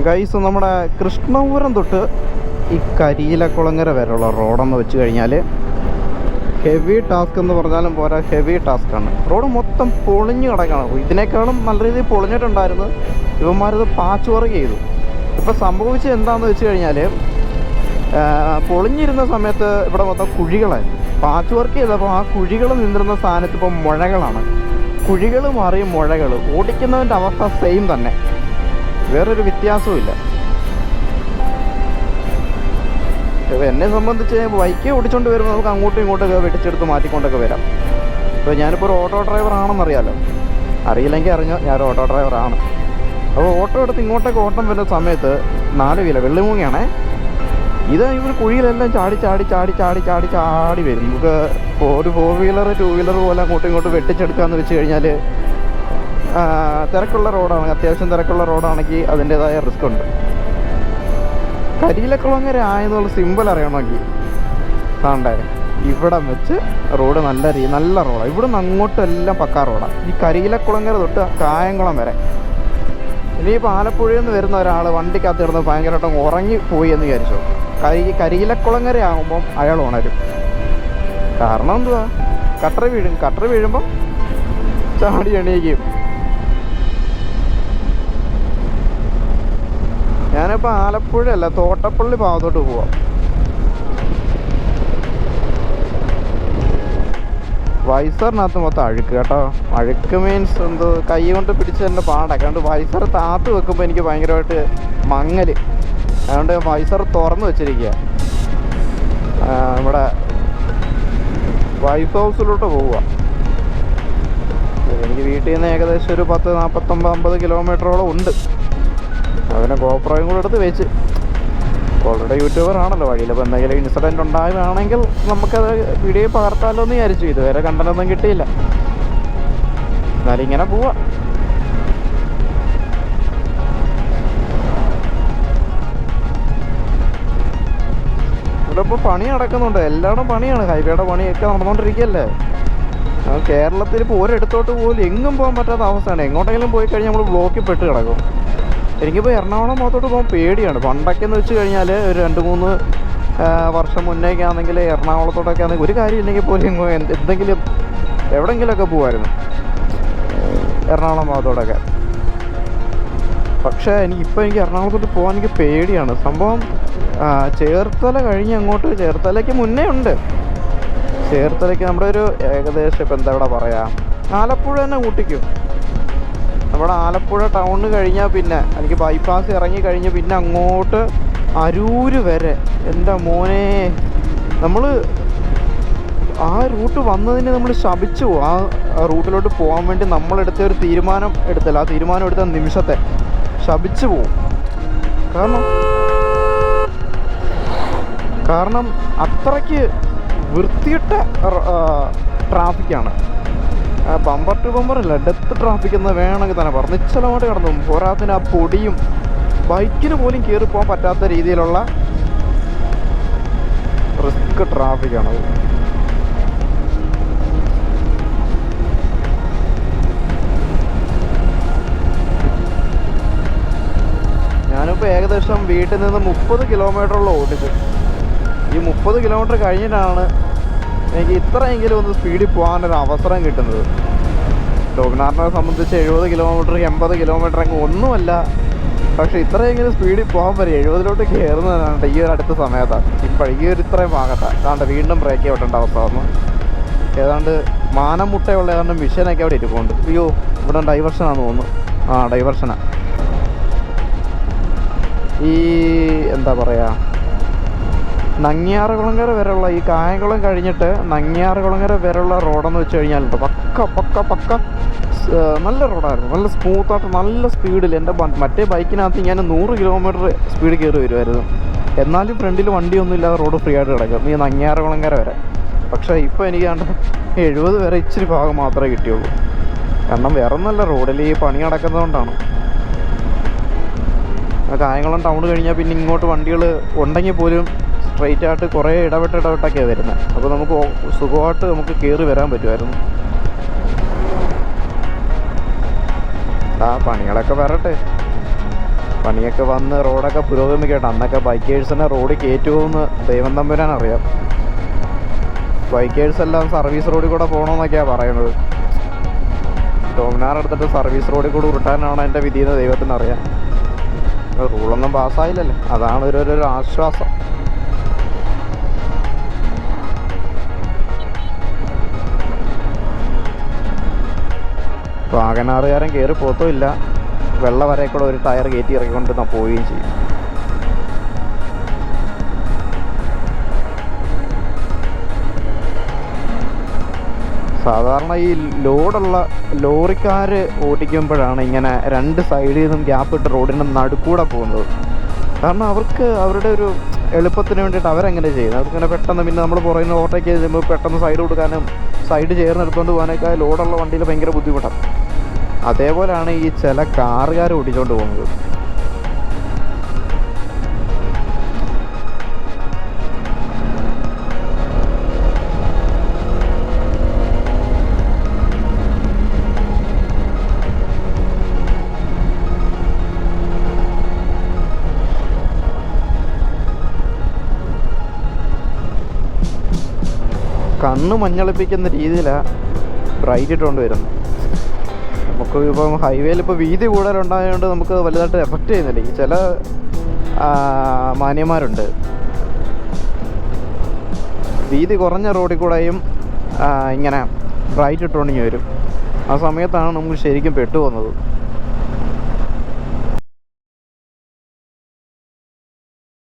Guys, നമ്മുടെ കൃഷ്ണപുരം തൊട്ട് ഈ കരിയിലക്കുളങ്ങര വരെയുള്ള റോഡെന്ന് വെച്ച് കഴിഞ്ഞാൽ ഹെവി ടാസ്ക് എന്ന് പറഞ്ഞാലും പോരാ, ഹെവി ടാസ്ക്കാണ്. റോഡ് മൊത്തം പൊളിഞ്ഞു കിടക്കണം. ഇതിനേക്കാളും നല്ല രീതിയിൽ പൊളിഞ്ഞിട്ടുണ്ടായിരുന്നു. ഇവന്മാരത് പാച്ച് വർക്ക് ചെയ്തു. ഇപ്പോൾ സംഭവിച്ചത് എന്താണെന്ന് വെച്ച് കഴിഞ്ഞാൽ, പൊളിഞ്ഞിരുന്ന സമയത്ത് ഇവിടെ മൊത്തം കുഴികളായി. പാച്ച് വർക്ക് ചെയ്തപ്പോൾ ആ കുഴികൾ നിന്നിരുന്ന സ്ഥാനത്ത് ഇപ്പോൾ മുഴകളാണ്. കുഴികൾ മാറി മുഴകൾ. ഓടിക്കുന്നവൻ്റെ അവസ്ഥ സെയിം തന്നെ, വേറൊരു വ്യത്യാസവും ഇല്ല. എന്നെ സംബന്ധിച്ച് ബൈക്ക് ഓടിച്ചുകൊണ്ട് വരുമ്പോൾ നമുക്ക് അങ്ങോട്ടും ഇങ്ങോട്ടൊക്കെ വെട്ടിച്ചെടുത്ത് മാറ്റിക്കൊണ്ടൊക്കെ വരാം. ഇപ്പോൾ ഞാനിപ്പോൾ ഒരു ഓട്ടോ ഡ്രൈവർ ആണെന്നറിയാമല്ലോ. അറിയില്ലെങ്കിൽ അറിഞ്ഞോ, ഞാനൊരു ഓട്ടോ ഡ്രൈവറാണ്. അപ്പോൾ ഓട്ടോ എടുത്ത് ഇങ്ങോട്ടൊക്കെ ഓട്ടം വരുന്ന സമയത്ത് 4 വീല വെള്ളിമൂങ്ങയാണേ. ഇത് ഇവർ കുഴിയിലെല്ലാം ചാടി ചാടി ചാടി ചാടി ചാടി ചാടി വരും. നമുക്ക് ഒരു 4 വീലർ 2 വീലർ പോലെ അങ്ങോട്ടും ഇങ്ങോട്ടും വെട്ടിച്ചെടുക്കാമെന്ന് വെച്ച് കഴിഞ്ഞാൽ തിരക്കുള്ള റോഡാണ്. അത്യാവശ്യം തിരക്കുള്ള റോഡാണെങ്കിൽ അതിൻ്റേതായ റിസ്ക് ഉണ്ട്. കരിയിലക്കുളങ്ങര ആയെന്നുള്ള സിമ്പിൾ അറിയണമെങ്കിൽ താണ്ടേ ഇവിടം വെച്ച് റോഡ് നല്ല റോഡാണ്. ഇവിടുന്ന് അങ്ങോട്ടെല്ലാം പക്കാ റോഡാണ്. ഈ കരിയിലക്കുളങ്ങര തൊട്ട് കായംകുളം വരെ. ഇനിയിപ്പോൾ ആലപ്പുഴയിൽ നിന്ന് വരുന്ന ഒരാൾ വണ്ടിക്കകത്ത് കിടന്ന് ഭയങ്കരമായിട്ടും ഉറങ്ങിപ്പോയി എന്ന് വിചാരിച്ചു. കരിയിലക്കുളങ്ങര ആകുമ്പം അയാൾ ഉണരും. കാരണം എന്തുവാ, കട്ടർ വീഴുമ്പം ചാടി എണീക്കും. ഞാനിപ്പോൾ ആലപ്പുഴയല്ല, തോട്ടപ്പള്ളി ഭാഗത്തോട്ട് പോവാം. വൈസറിനകത്ത് മൊത്തം അഴുക്ക് കേട്ടോ. അഴുക്ക് മീൻസ് എന്തോ കൈ കൊണ്ട് പിടിച്ച് തന്നെ പാടൊക്കെ. അതുകൊണ്ട് വൈസർ താത്ത് വെക്കുമ്പോൾ എനിക്ക് ഭയങ്കരമായിട്ട് മങ്ങൽ. അതുകൊണ്ട് വൈസർ തുറന്ന് വെച്ചിരിക്കുക. നമ്മുടെ വൈഫ് ഹൗസിലോട്ട് പോവുക. എനിക്ക് വീട്ടിൽ നിന്ന് ഏകദേശം ഒരു 40-49-50 കിലോമീറ്ററോളം ഉണ്ട്. അവനെ ഗോപ്രോയും കൂടെ എടുത്ത് വെച്ച്, ഓൾറെഡി യൂട്യൂബർ ആണല്ലോ. വഴിയിലിപ്പോൾ എന്തെങ്കിലും ഇൻസിഡൻറ്റ് ഉണ്ടാകുകയാണെങ്കിൽ നമുക്കത് വീഡിയോ പകർത്താമല്ലോ എന്ന് വിചാരിച്ചു. ഇതുവരെ കണ്ടനൊന്നും കിട്ടിയില്ല. എന്നാലും ഇങ്ങനെ പോവാം. ഇവിടെ ഇപ്പോൾ പണി നടക്കുന്നുണ്ട്. എല്ലായിടും പണിയാണ്. ഹൈവേയുടെ പണിയൊക്കെ നടന്നുകൊണ്ടിരിക്കുകയല്ലേ. കേരളത്തിൽ ഇപ്പോൾ ഒരിടത്തോട്ട് പോലും എങ്ങും പോകാൻ പറ്റാത്ത അവസ്ഥയാണ്. എങ്ങോട്ടെങ്കിലും പോയി കഴിഞ്ഞാൽ നമ്മൾ ബ്ലോക്കിൽ പെട്ട് കിടക്കും. എനിക്കിപ്പോൾ എറണാകുളം ഭാഗത്തോട്ട് പോകാൻ പേടിയാണ്. പണ്ടൊക്കെ എന്ന് വെച്ച് കഴിഞ്ഞാൽ ഒരു 2-3 വർഷം മുന്നേക്ക് ആണെങ്കിൽ എറണാകുളത്തോട്ടൊക്കെ ആണെങ്കിൽ ഒരു കാര്യമില്ലെങ്കിൽ പോലും എന്തെങ്കിലും എവിടെയെങ്കിലുമൊക്കെ പോകുമായിരുന്നു, എറണാകുളം ഭാഗത്തോട്ടൊക്കെ. പക്ഷേ എനിക്ക് എറണാകുളത്തോട്ട് പോകാൻ എനിക്ക് പേടിയാണ്. സംഭവം ചേർത്തല കഴിഞ്ഞ് അങ്ങോട്ട്, ചേർത്തലയ്ക്ക് മുന്നേ ഉണ്ട്. ചേർത്തലയ്ക്ക് നമ്മുടെ ഒരു ഏകദേശം ഇപ്പം എന്താ ഇവിടെ പറയാം, ആലപ്പുഴ തന്നെ കൂട്ടിക്കും. നമ്മുടെ ആലപ്പുഴ ടൗണ് കഴിഞ്ഞാൽ പിന്നെ എനിക്ക് ബൈപ്പാസ് ഇറങ്ങി കഴിഞ്ഞ് പിന്നെ അങ്ങോട്ട് അരൂര് വരെ. എൻ്റെ മോനെ, നമ്മൾ ആ റൂട്ട് വന്നതിന് നമ്മൾ ശപിച്ചു പോകും. ആ റൂട്ടിലോട്ട് പോകാൻ വേണ്ടി നമ്മളെടുത്ത ഒരു തീരുമാനം എടുത്തല്ല, ആ തീരുമാനം എടുത്ത നിമിഷത്തെ ശപിച്ചു പോകും. കാരണം അത്രയ്ക്ക് വൃത്തിയിട്ട ട്രാഫിക്കാണ്. ബമ്പർ ടു ബമ്പർ അല്ല, ഡെത്ത് ട്രാഫിക് എന്ന് വേണമെങ്കിൽ തന്നെ പറഞ്ഞു. നിശ്ചലമായിട്ട് കിടന്നു. പോരാത്തിന് ആ പൊടിയും ബൈക്കിന് പോലും കയറി പോകാൻ പറ്റാത്ത രീതിയിലുള്ള റിസ്ക് ട്രാഫിക്കാണത്. ഞാനിപ്പോൾ ഏകദേശം വീട്ടിൽ നിന്ന് 30 കിലോമീറ്ററോളം ഓടിച്ചു. ഈ 30 കിലോമീറ്റർ കഴിഞ്ഞിട്ടാണ് എനിക്ക് ഇത്രയെങ്കിലും ഒന്ന് സ്പീഡിൽ പോകാനൊരു അവസരം കിട്ടുന്നത്. ഡോഗ്നാറിനെ സംബന്ധിച്ച് 70 കിലോമീറ്റർ 80 കിലോമീറ്റർ അങ്ങ് ഒന്നുമല്ല. പക്ഷേ ഇത്രയെങ്കിലും സ്പീഡിൽ പോകാൻ വരെ 70-ലോട്ട് കയറുന്നതാണ് ഈ ഒരു അടുത്ത സമയത്താണ്. ഇപ്പോൾ ഈ ഒരു ഇത്രയും ഭാഗത്താണ് ഏതാണ്ട് വീണ്ടും ബ്രേക്ക് ഔട്ടേണ്ട അവസ്ഥ വന്നു. ഏതാണ്ട് മാനം മുട്ടയുള്ള ഏതാണ്ട് മിഷനൊക്കെ അവിടെ ഇരിപ്പുണ്ട്. അയ്യോ, ഇവിടെ ഡൈവർഷനാണെന്ന് തോന്നുന്നു. ഡൈവർഷനാണ്. ഈ എന്താ പറയുക, നങ്ങിയാറുകുളങ്ങര വരെയുള്ള ഈ കായംകുളം കഴിഞ്ഞിട്ട് നങ്ങിയാറുകുളങ്ങര വരെയുള്ള റോഡെന്ന് വെച്ച് കഴിഞ്ഞാൽ പക്ക നല്ല റോഡായിരുന്നു. നല്ല സ്മൂത്തായിട്ട് നല്ല സ്പീഡിൽ. എൻ്റെ മറ്റേ ബൈക്കിനകത്ത് ഞാൻ 100 കിലോമീറ്റർ സ്പീഡ് കയറി വരുമായിരുന്നു. എന്നാലും ഫ്രണ്ടിൽ വണ്ടിയൊന്നും ഇല്ലാതെ റോഡ് ഫ്രീ ആയിട്ട് കിടക്കും ഈ നങ്ങിയാറുകുളങ്ങര വരെ. പക്ഷേ ഇപ്പോൾ എനിക്ക് 70 വരെ ഇച്ചിരി ഭാഗം മാത്രമേ കിട്ടിയുള്ളൂ. കാരണം വേറെ ഒന്നുമല്ല, റോഡിൽ ഈ പണി നടക്കുന്നതുകൊണ്ടാണ്. കായംകുളം ടൗൺ കഴിഞ്ഞാൽ പിന്നെ ഇങ്ങോട്ട് വണ്ടികൾ ഉണ്ടെങ്കിൽ പോലും സ്ട്രെയിറ്റ് ആയിട്ട് കുറേ ഇടവിട്ടൊക്കെയാണ് വരുന്നത്. അപ്പോൾ നമുക്ക് സുഖമായിട്ട് നമുക്ക് കയറി വരാൻ പറ്റുമായിരുന്നു. ആ പണികളൊക്കെ വരട്ടെ. പണിയൊക്കെ വന്ന് റോഡൊക്കെ പുരോഗമിക്കട്ടെ. അന്നൊക്കെ ബൈക്കേഴ്സിനെ റോഡിൽ കയറ്റുമെന്ന് ദൈവം തമ്പുരാൻ അറിയാം. ബൈക്കേഴ്സ് എല്ലാം സർവീസ് റോഡിൽ കൂടെ പോകണമെന്നൊക്കെയാണ് പറയുന്നത്. ഡോമിനാർ എടുത്തിട്ട് സർവീസ് റോഡിൽ കൂടെ ഉരുട്ടാനാണ് എൻ്റെ വിധിയെന്ന് ദൈവത്തിനറിയാം. റൂളൊന്നും പാസ്സായില്ലല്ലേ, അതാണ് ഒരു ആശ്വാസം. വാഗനാറുകാരൻ കയറി പോത്തുമില്ല, വെള്ള വരയിൽ കൂടെ ഒരു ടയർ കയറ്റി ഇറക്കിക്കൊണ്ട് പോവുകയും ചെയ്യും. സാധാരണ ഈ ലോഡുള്ള ലോറിക്കാർ ഓടിക്കുമ്പോഴാണ് ഇങ്ങനെ രണ്ട് സൈഡിൽ നിന്നും ഗ്യാപ്പ് ഇട്ട് റോഡിൻ്റെ നടുക്കൂടെ പോകുന്നത്. കാരണം അവർക്ക് അവരുടെ ഒരു എളുപ്പത്തിന് വേണ്ടിയിട്ട് അവരെങ്ങനെ ചെയ്യുന്നത്. അതിങ്ങനെ പെട്ടെന്ന് പിന്നെ നമ്മൾ പുറയുന്ന ഓവർടേക്ക് ചെയ്യുമ്പോൾ പെട്ടെന്ന് സൈഡ് കൊടുക്കാനും സൈഡ് ചേർന്നെടുത്തുകൊണ്ട് പോകാനൊക്കെ ലോഡുള്ള വണ്ടിയിൽ ഭയങ്കര ബുദ്ധിമുട്ടാണ്. അതേപോലെയാണ് ഈ ചില കാറുകാർ ഓടിച്ചുകൊണ്ട് പോകുന്നത്. കണ്ണ് മഞ്ഞളിപ്പിക്കുന്ന രീതിയിലാണ് ബ്രൈറ്റ് ഇട്ടുകൊണ്ട് വരുന്നത്. നമുക്ക് ഇപ്പം ഹൈവേയിൽ ഇപ്പോൾ വീതി കൂടുതലുണ്ടായതുകൊണ്ട് നമുക്ക് വലുതായിട്ട് എഫക്റ്റ് ചെയ്യുന്നില്ല. ഈ ചില മാന്യന്മാരുണ്ട്, വീതി കുറഞ്ഞ റോഡിൽ കൂടെയും ഇങ്ങനെ ബ്രൈറ്റ് ഇട്ടുകൊണ്ടിങ്ങി വരും. ആ സമയത്താണ് നമുക്ക് ശരിക്കും പെട്ടുപോകുന്നത്.